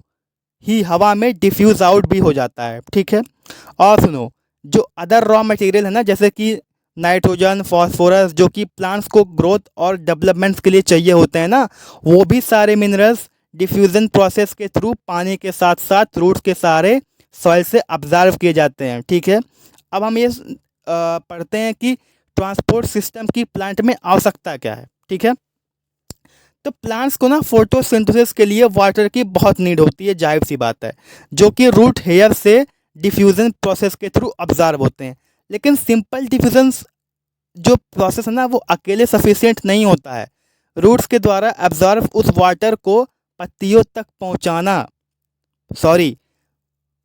ही हवा में डिफ्यूज़ आउट भी हो जाता है, ठीक है। और सुनो, जो अदर रॉ मटेरियल है ना, जैसे कि नाइट्रोजन, फास्फोरस, जो कि प्लांट्स को ग्रोथ और डेवलपमेंट्स के लिए चाहिए होते हैं ना, वो भी सारे मिनरल्स डिफ्यूज़न प्रोसेस के थ्रू पानी के साथ साथ रूट्स के सारे सॉइल से ऑब्जर्व किए जाते हैं, ठीक है। अब हम ये पढ़ते हैं कि ट्रांसपोर्ट सिस्टम की प्लांट में आवश्यकता क्या है, ठीक है। तो प्लांट्स को ना फोटोसिंथेसिस के लिए वाटर की बहुत नीड होती है, जाहिर सी बात है, जो कि रूट हेयर से डिफ्यूजन प्रोसेस के थ्रू ऑब्जर्व होते हैं। लेकिन सिंपल डिफ्यूजन जो प्रोसेस है ना वो अकेले सफिशिएंट नहीं होता है। रूट्स के द्वारा एब्जॉर्व उस वाटर को पत्तियों तक पहुंचाना, सॉरी,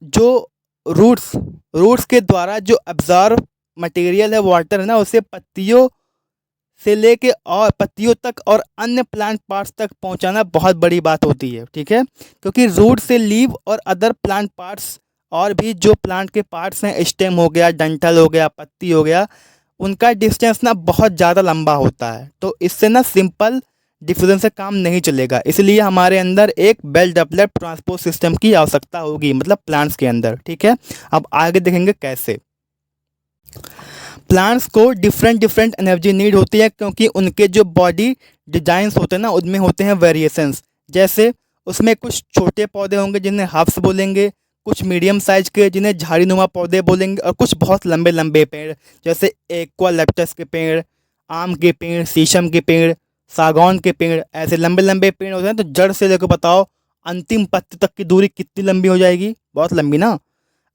जो रूट्स रूट्स के द्वारा जो एब्जॉर्व मटेरियल है, वाटर है ना, उसे पत्तियों से लेके और पत्तियों तक और अन्य प्लांट पार्ट्स तक पहुंचाना बहुत बड़ी बात होती है, ठीक है। क्योंकि रूट से लीव और अदर प्लांट पार्ट्स और भी जो प्लांट के पार्ट्स हैं, स्टेम हो गया, डंठल हो गया, पत्ती हो गया, उनका डिस्टेंस ना बहुत ज़्यादा लंबा होता है। तो इससे ना सिंपल डिफ्यूजन से काम नहीं चलेगा, इसलिए हमारे अंदर एक वेल डेवलप्ड ट्रांसपोर्ट सिस्टम की आवश्यकता होगी, मतलब प्लांट्स के अंदर, ठीक है। अब आगे देखेंगे कैसे। प्लांट्स को डिफरेंट डिफरेंट एनर्जी नीड होती है, क्योंकि उनके जो बॉडी डिजाइंस होते हैं ना उनमें होते हैं वेरिएशंस। जैसे उसमें कुछ छोटे पौधे होंगे जिन्हें हर्ब्स बोलेंगे, कुछ मीडियम साइज के जिन्हें झाड़ीनुमा पौधे बोलेंगे, और कुछ बहुत लंबे लंबे पेड़ जैसे एक्वालेप्टस के पेड़, आम के पेड़, शीशम के पेड़, सागौन के पेड़, ऐसे लंबे लंबे पेड़ होते हैं। तो जड़ से लेकर बताओ अंतिम पत्ती तक की दूरी कितनी लंबी हो जाएगी, बहुत लंबी ना।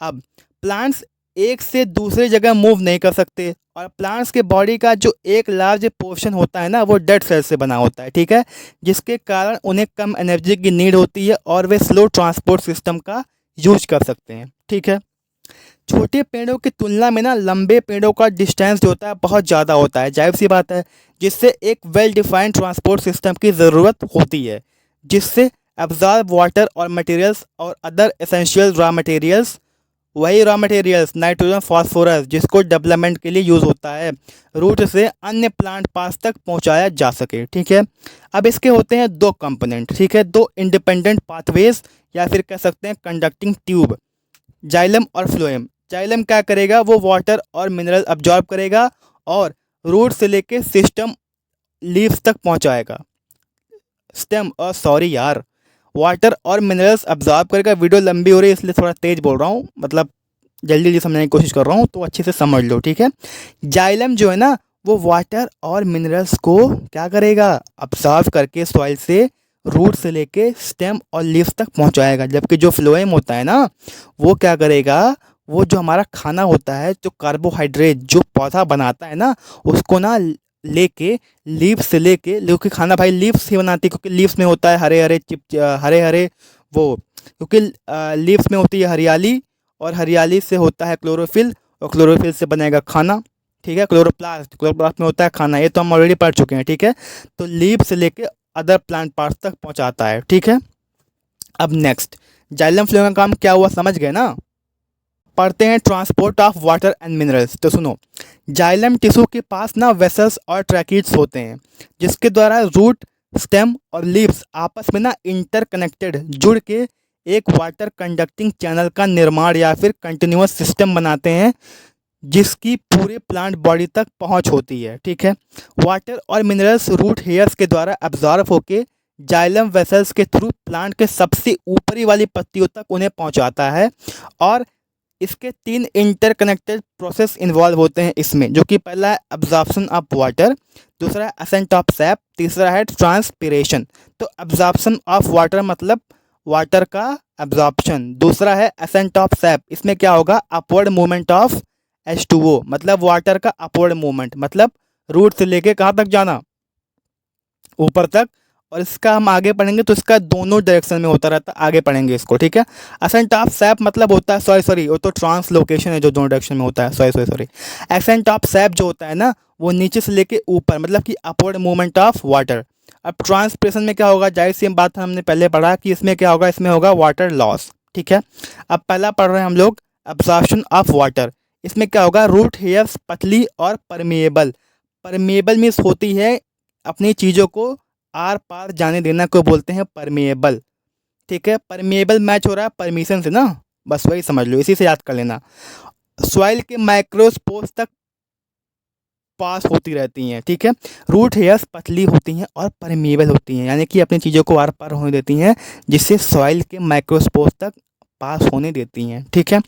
अब प्लांट्स एक से दूसरी जगह मूव नहीं कर सकते, और प्लांट्स के बॉडी का जो एक लार्ज पोर्शन होता है ना वो डेड सेल से बना होता है, ठीक है, जिसके कारण उन्हें कम एनर्जी की नीड होती है और वे स्लो ट्रांसपोर्ट सिस्टम का यूज कर सकते हैं, ठीक है। छोटे पेड़ों की तुलना में ना लंबे पेड़ों का डिस्टेंस जो होता है बहुत ज़्यादा होता है, जाहिर सी बात है, जिससे एक वेल डिफाइंड ट्रांसपोर्ट सिस्टम की ज़रूरत होती है, जिससे एब्जॉर्ब वाटर और मटेरियल्स और अदर एसेंशियल रॉ मटेरियल्स, वही रॉ मटेरियल्स नाइट्रोजन, फास्फोरस, जिसको डेवलपमेंट के लिए यूज़ होता है, रूट से अन्य प्लांट पास तक पहुंचाया जा सके, ठीक है। अब इसके होते हैं दो कंपोनेंट, ठीक है, दो इंडिपेंडेंट पाथवेज, या फिर कह सकते हैं कंडक्टिंग ट्यूब, जाइलम और फ्लोएम। जाइलम क्या करेगा, वो वाटर और मिनरल अब्जॉर्ब करेगा और रूट से लेके सिस्टम लीव्स तक पहुंचाएगा, स्टेम, और सॉरी यार, वाटर और मिनरल्स अब्जॉर्ब करेगा। वीडियो लंबी हो रही है इसलिए थोड़ा तेज बोल रहा हूँ, मतलब जल्दी जल्दी समझने की कोशिश कर रहा हूँ, तो अच्छे से समझ लो, ठीक है। जाइलम जो है ना वो वाटर और मिनरल्स को क्या करेगा, अब्जॉर्ब करके सॉइल से रूट से लेके स्टेम और लीव्स तक पहुँचाएगा। जबकि जो फ्लोएम होता है ना वो क्या करेगा, वो जो हमारा खाना होता है, जो कार्बोहाइड्रेट जो पौधा बनाता है ना, उसको ना लेके लीव्स से लेके, क्योंकि खाना भाई लीव्स ही बनाती है, क्योंकि लीव्स में होता है हरे हरे हरे हरे वो, क्योंकि लीव्स में होती है हरियाली, और हरियाली से होता है क्लोरोफिल, और क्लोरोफिल से बनेगा खाना, ठीक है। क्लोरोप्लास्ट, क्लोरोप्लास्ट में होता है खाना, ये तो हम ऑलरेडी पढ़ चुके हैं, ठीक है। तो लीव से लेके अदर प्लांट पार्ट्स तक पहुंचाता है, ठीक है। अब नेक्स्ट, जाइलम फ्लोएम का काम क्या हुआ, समझ गए ना। पढ़ते हैं transport of water and minerals. तो सुनो, जाइलम टिश्यू के पास ना वेसल्स और ट्रैकीड्स होते हैं, जिसके द्वारा रूट, स्टेम और लीव्स आपस में ना इंटरकनेक्टेड जुड़ के एक वाटर कंडक्टिंग चैनल का निर्माण या फिर कंटिन्यूअस सिस्टम बनाते हैं, जिसकी पूरे प्लांट बॉडी तक पहुंच होती है, ठीक है। वाटर और मिनरल्स रूट हेयर्स के द्वारा एब्जॉर्ब होके जाइलम वेसल्स के थ्रू प्लांट के सबसे ऊपरी वाली पत्तियों तक उन्हें पहुंचाता है, और इसके तीन इंटरकनेक्टेड प्रोसेस इन्वॉल्व होते हैं इसमें, जो कि पहला है एब्जॉर्प्शन ऑफ वाटर, दूसरा है असेंट ऑफ सैप, तीसरा है ट्रांसपिरेशन। तो एब्जॉर्प्शन ऑफ वाटर मतलब वाटर का एब्जॉर्प्शन, दूसरा है असेंट ऑफ सैप, इसमें क्या होगा, अपवर्ड मूवमेंट ऑफ H2O, मतलब वाटर का अपवर्ड मूवमेंट, मतलब रूट से लेके कहाँ तक जाना, ऊपर तक। और इसका हम आगे पढ़ेंगे तो इसका दोनों डायरेक्शन में होता रहता है, आगे पढ़ेंगे इसको, ठीक है। असेंट ऑफ सैप मतलब होता है, सॉरी वो तो ट्रांसलोकेशन है जो दोनों डायरेक्शन में होता है, सॉरी। एसेंट ऑफ सैप जो होता है ना वो नीचे से लेके ऊपर, मतलब कि अपवर्ड मूवमेंट ऑफ वाटर। अब ट्रांसपिरेशन में क्या होगा, जाहिर सी बात हमने पहले पढ़ा कि इसमें क्या होगा, इसमें होगा वाटर लॉस, ठीक है। अब पहला पढ़ रहे हैं हम लोग एब्जॉर्प्शन ऑफ वाटर। इसमें क्या होगा, रूट हेयर्स पतली और परमिएबल। परमिएबल मीन्स होती है अपनी चीज़ों को आर पार जाने देना को बोलते हैं परमिएबल, ठीक है। परमिएबल मैच हो रहा है परमिशन से ना, बस वही समझ लो, इसी से याद कर लेना। सॉइल के माइक्रोस्पोर्स तक पास होती रहती हैं, ठीक है। रूट हेयर्स पतली होती हैं और परमिएबल होती हैं, यानी कि अपनी चीज़ों को आर पार होने देती हैं, जिससे सॉइल के माइक्रोस्पोर्स तक पास होने देती हैं, ठीक है।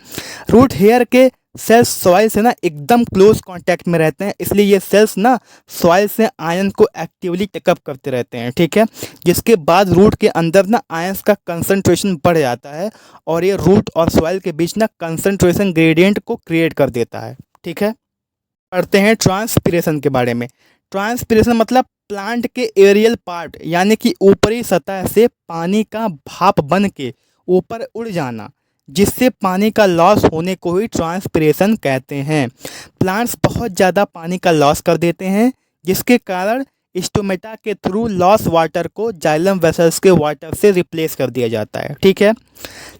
रूट हेयर के सेल्स सॉइल से ना एकदम क्लोज कांटेक्ट में रहते हैं, इसलिए ये सेल्स ना सॉइल से आयन को एक्टिवली टेकअप करते रहते हैं, ठीक है। जिसके बाद रूट के अंदर ना आयंस का कंसंट्रेशन बढ़ जाता है और ये रूट और सॉइल के बीच ना कंसंट्रेशन ग्रेडियंट को क्रिएट कर देता है, ठीक है। पढ़ते हैं ट्रांसपिरेशन के बारे में। ट्रांसपिरेशन मतलब प्लांट के एरियल पार्ट यानी कि ऊपरी सतह से पानी का भाप बन के ऊपर उड़ जाना, जिससे पानी का लॉस होने को ही ट्रांसपिरेशन कहते हैं। प्लांट्स बहुत ज़्यादा पानी का लॉस कर देते हैं, जिसके कारण स्टोमेटा के थ्रू लॉस वाटर को जाइलम वेसल्स के वाटर से रिप्लेस कर दिया जाता है, ठीक है।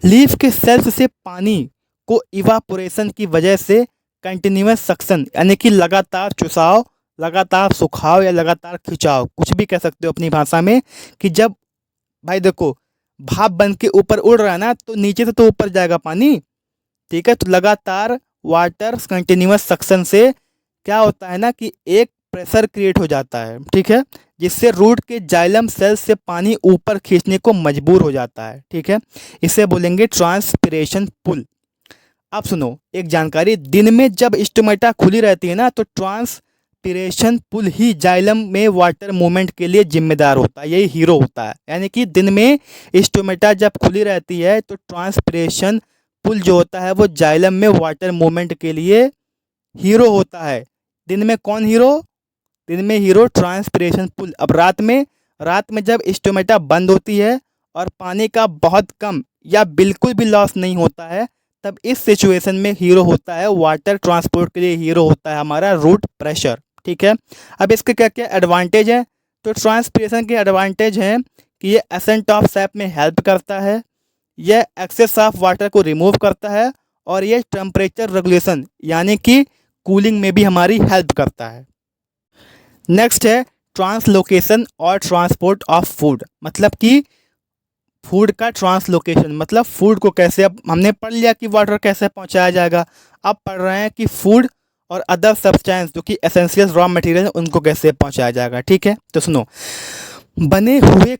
लीफ के सेल्स से पानी को इवापोरेशन की वजह से कंटिन्यूस सक्शन यानी कि लगातार चुसाव, लगातार सुखाव या लगातार खिंचाव, कुछ भी कह सकते हो अपनी भाषा में, कि जब भाई देखो भाप बन के ऊपर उड़ रहा है ना, तो नीचे से तो ऊपर जाएगा पानी, ठीक है। तो लगातार वाटर कंटिन्यूस सक्शन से क्या होता है ना कि एक प्रेशर क्रिएट हो जाता है, ठीक है, जिससे रूट के जाइलम सेल्स से पानी ऊपर खींचने को मजबूर हो जाता है, ठीक है। इसे बोलेंगे ट्रांसपिरेशन पुल। अब सुनो एक जानकारी, दिन में जब स्टोमेटा खुली रहती है ना, तो ट्रांसपिरेशन पुल ही जाइलम में वाटर मूवमेंट के लिए जिम्मेदार होता है, यही हीरो होता है। यानी कि दिन में स्टोमेटा जब खुली रहती है तो ट्रांसपिरेशन पुल जो होता है वो जाइलम में वाटर मूवमेंट के लिए हीरो होता है। दिन में कौन हीरो? दिन में हीरो ट्रांसपिरेशन पुल। अब रात में जब स्टोमेटा बंद होती है और पानी का बहुत कम या बिल्कुल भी लॉस नहीं होता है, तब इस सिचुएशन में हीरो होता है, वाटर ट्रांसपोर्ट के लिए हीरो होता है हमारा रूट प्रेशर, ठीक है। अब इसके क्या क्या एडवांटेज है? तो ट्रांसपिरेशन के एडवांटेज हैं कि ये एसेंट ऑफ सैप में हेल्प करता है, यह एक्सेस ऑफ वाटर को रिमूव करता है, और ये टेम्परेचर रेगुलेशन यानी कि कूलिंग में भी हमारी हेल्प करता है। नेक्स्ट है ट्रांसलोकेशन और ट्रांसपोर्ट ऑफ फूड, मतलब कि फूड का ट्रांसलोकेशन, मतलब फूड को कैसे, अब हमने पढ़ लिया कि वाटर कैसे पहुंचाया जाएगा, अब पढ़ रहे हैं कि फूड और अदर सब्सटेंस जो कि एसेंशियल रॉ मटेरियल उनको कैसे पहुंचाया जाएगा, ठीक है। तो सुनो, बने हुए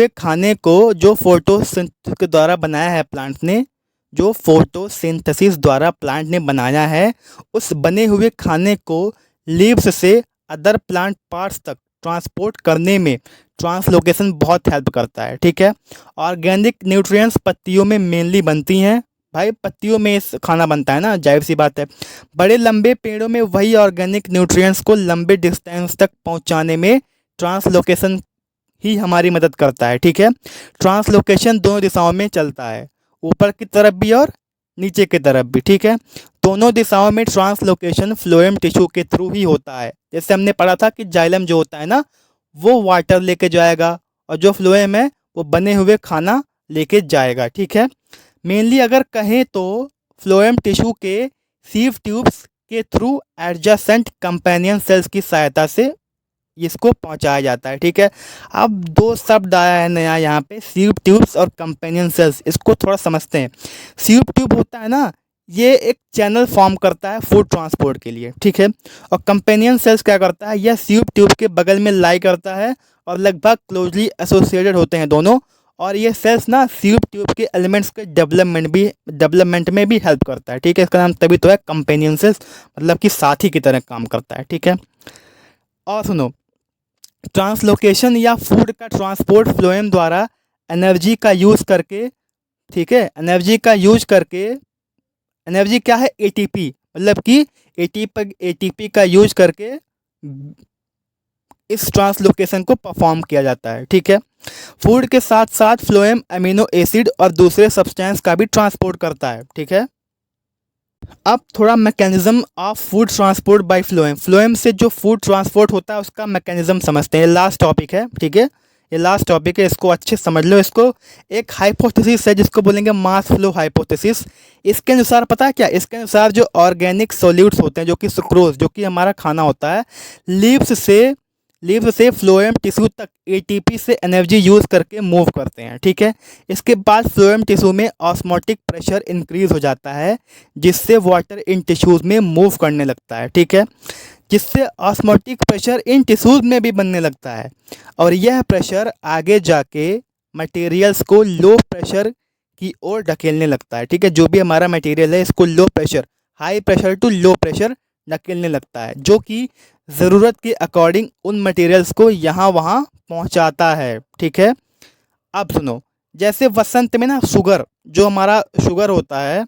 खाने को जो फोटोसिंथेसिस के द्वारा बनाया है प्लांट ने, जो फोटोसिंथेसिस द्वारा प्लांट ने बनाया है, उस बने हुए खाने को लीव्स से अदर प्लांट पार्ट्स तक ट्रांसपोर्ट करने में ट्रांसलोकेशन बहुत हेल्प करता है, ठीक है। ऑर्गेनिक न्यूट्रिएंट्स पत्तियों में मेनली बनती हैं, भाई पत्तियों में खाना बनता है ना, जाहिर सी बात है। बड़े लंबे पेड़ों में वही ऑर्गेनिक न्यूट्रिएंट्स को लंबे डिस्टेंस तक पहुंचाने में ट्रांसलोकेशन ही हमारी मदद करता है, ठीक है। ट्रांसलोकेशन दोनों दिशाओं में चलता है, ऊपर की तरफ भी और नीचे की तरफ भी, ठीक है। दोनों दिशाओं में ट्रांसलोकेशन फ्लोएम टिश्यू के थ्रू ही होता है। जैसे हमने पढ़ा था कि जाइलम जो होता है ना, वो वाटर लेके जाएगा, और जो फ्लोएम है वो बने हुए खाना लेके जाएगा, ठीक है। मेनली अगर कहें तो फ्लोएम टिश्यू के सीव ट्यूब्स के थ्रू एडजेसेंट कंपेनियन सेल्स की सहायता से इसको पहुंचाया जाता है, ठीक है। अब दो शब्द आया है नया यहाँ पे, सीव ट्यूब्स और कंपेनियन सेल्स, इसको थोड़ा समझते हैं। सीव ट्यूब होता है ना, ये एक चैनल फॉर्म करता है फूड ट्रांसपोर्ट के लिए, ठीक है। और कंपेनियन सेल्स क्या करता है, यह सीव ट्यूब के बगल में लाई करता है और लगभग क्लोजली एसोसिएटेड होते हैं दोनों, और ये सेल्स ना सीव ट्यूब के एलिमेंट्स के डेवलपमेंट में भी हेल्प करता है, ठीक है। इसका नाम तभी तो है कंपेनियन सेल्स, मतलब कि साथी की तरह काम करता है, ठीक है। और सुनो, ट्रांसलोकेशन या फूड का ट्रांसपोर्ट फ्लोएम द्वारा एनर्जी का यूज़ करके, ठीक है, एनर्जी क्या है, एटीपी, मतलब कि एटीपी का यूज करके इस ट्रांसलोकेशन को परफॉर्म किया जाता है, ठीक है। फूड के साथ साथ फ्लोएम अमीनो एसिड और दूसरे सब्सटेंस का भी ट्रांसपोर्ट करता है, ठीक है। अब थोड़ा mechanism of food transport bye phloem, phloem से जो फूड ट्रांसपोर्ट होता है उसका मैकेनिज्म समझते हैं। लास्ट टॉपिक है, ठीक है, ये लास्ट टॉपिक है, इसको अच्छे समझ लो। इसको एक हाइपोथेसिस है जिसको बोलेंगे मास फ्लो हाइपोथेसिस। इसके अनुसार पता है क्या, इसके अनुसार जो ऑर्गेनिक सॉल्यूट्स होते हैं, जो कि सुक्रोज, जो कि हमारा खाना होता है, लीव्स से फ्लोएम टिश्यू तक एटीपी से एनर्जी यूज़ करके मूव करते हैं, ठीक है। इसके बाद फ्लोएम टिश्यू में ऑस्मोटिक प्रेशर इंक्रीज हो जाता है, जिससे वाटर इन टिश्यूज़ में मूव करने लगता है, ठीक है, जिससे ऑस्मोटिक प्रेशर इन टिश्यूज़ में भी बनने लगता है, और यह प्रेशर आगे जाके मटेरियल्स को लो प्रेशर की ओर ढकेलने लगता है। ठीक है, जो भी हमारा मटेरियल है इसको low pressure, high pressure to low pressure ढकेलने लगता है, जो कि ज़रूरत के अकॉर्डिंग उन मटेरियल्स को यहाँ वहाँ पहुँचाता है। ठीक है, अब सुनो, जैसे वसंत में ना शुगर, जो हमारा शुगर होता है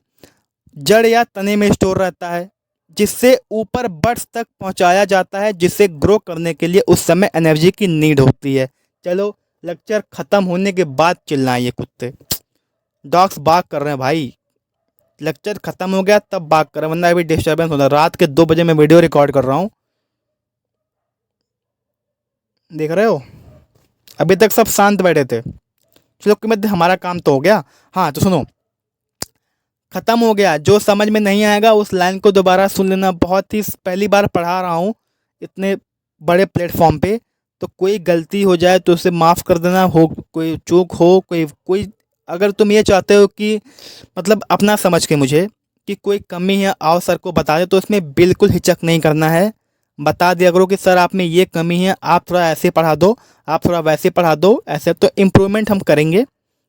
जड़ या तने में स्टोर रहता है, जिससे ऊपर बड्स तक पहुंचाया जाता है, जिससे ग्रो करने के लिए उस समय एनर्जी की नीड होती है। चलो, लेक्चर ख़त्म होने के बाद चिल्लाएं ये कुत्ते, डॉग्स बाग कर रहे हैं भाई। लेक्चर ख़त्म हो गया तब बाग कर रहे हैं, वरना अभी डिस्टर्बेंस होता है। रात के 2 बजे मैं वीडियो रिकॉर्ड कर रहा हूँ, देख रहे हो। अभी तक सब शांत बैठे थे। चलो कि मध्य हमारा काम तो हो गया। हाँ तो सुनो, ख़त्म हो गया। जो समझ में नहीं आएगा उस लाइन को दोबारा सुन लेना। बहुत ही पहली बार पढ़ा रहा हूँ इतने बड़े प्लेटफॉर्म पे, तो कोई गलती हो जाए तो उसे माफ़ कर देना। हो कोई चूक हो, कोई कोई अगर तुम ये चाहते हो कि मतलब अपना समझ के मुझे कि कोई कमी है आओ सर को बता दे, तो इसमें बिल्कुल हिचक नहीं करना है। बता दिया करो कि सर आप में ये कमी है, आप थोड़ा ऐसे पढ़ा दो, आप थोड़ा वैसे पढ़ा दो, ऐसे तो इम्प्रूवमेंट हम करेंगे।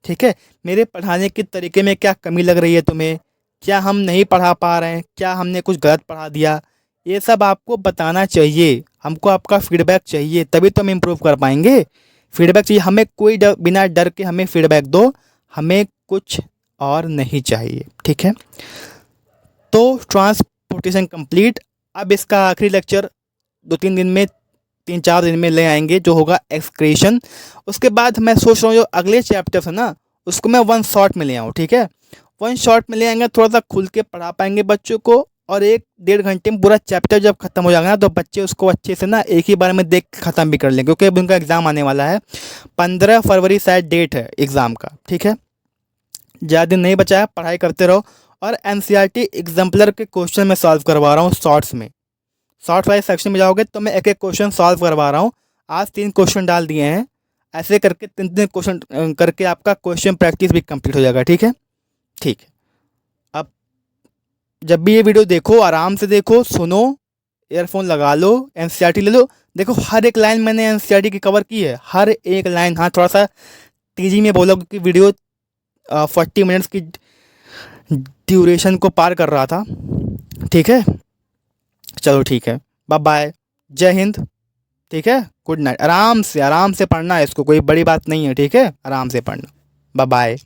ठीक है, मेरे पढ़ाने के तरीके में क्या कमी लग रही है तुम्हें, क्या हम नहीं पढ़ा पा रहे हैं, क्या हमने कुछ गलत पढ़ा दिया, ये सब आपको बताना चाहिए। हमको आपका फीडबैक चाहिए, तभी तो हम इम्प्रूव कर पाएंगे। फीडबैक चाहिए हमें, कोई डर, बिना डर के हमें फीडबैक दो, हमें कुछ और नहीं चाहिए। ठीक है, तो ट्रांसपोर्टेशन कंप्लीट। अब इसका आखिरी लेक्चर 2-3 दिन में, 3-4 दिन में ले आएंगे, जो होगा एक्सक्रीशन। उसके बाद मैं सोच रहा हूँ जो अगले चैप्टर्स है ना उसको मैं 1 शॉट में ले आऊँ। ठीक है, 1 शॉट में ले आएंगे, थोड़ा सा खुल के पढ़ा पाएंगे बच्चों को, और 1-1.5 घंटे में पूरा चैप्टर जब खत्म हो जाएगा ना तो बच्चे उसको अच्छे से ना एक ही बार में देख के ख़त्म भी कर लेंगे, क्योंकि अब उनका एग्ज़ाम आने वाला है। 15 फरवरी शायद डेट है एग्ज़ाम का। ठीक है, ज़्यादा दिन नहीं बचा है, पढ़ाई करते रहो। और एनसीईआरटी एग्जाम्पलर के क्वेश्चन मैं सॉल्व करवा रहा हूँ शॉर्ट्स में। शॉर्ट वाले सेक्शन में जाओगे तो मैं एक एक क्वेश्चन सॉल्व करवा रहा हूँ। आज 3 क्वेश्चन डाल दिए हैं, ऐसे करके 3-3 क्वेश्चन करके आपका क्वेश्चन प्रैक्टिस भी कंप्लीट हो जाएगा। ठीक है, ठीक है। अब जब भी ये वीडियो देखो आराम से देखो, सुनो, ईयरफोन लगा लो, एनसीईआरटी ले लो। देखो हर एक लाइन मैंने एनसीईआरटी की कवर की है, हर एक लाइन। हाँ थोड़ा सा तेज़ी में बोलो क्योंकि वीडियो 40 मिनट्स की ड्यूरेशन को पार कर रहा था। ठीक है, चलो ठीक है, बाय बाय, जय हिंद। ठीक है, गुड नाइट। आराम से पढ़ना है इसको, कोई बड़ी बात नहीं है। ठीक है, आराम से पढ़ना। Bye bye.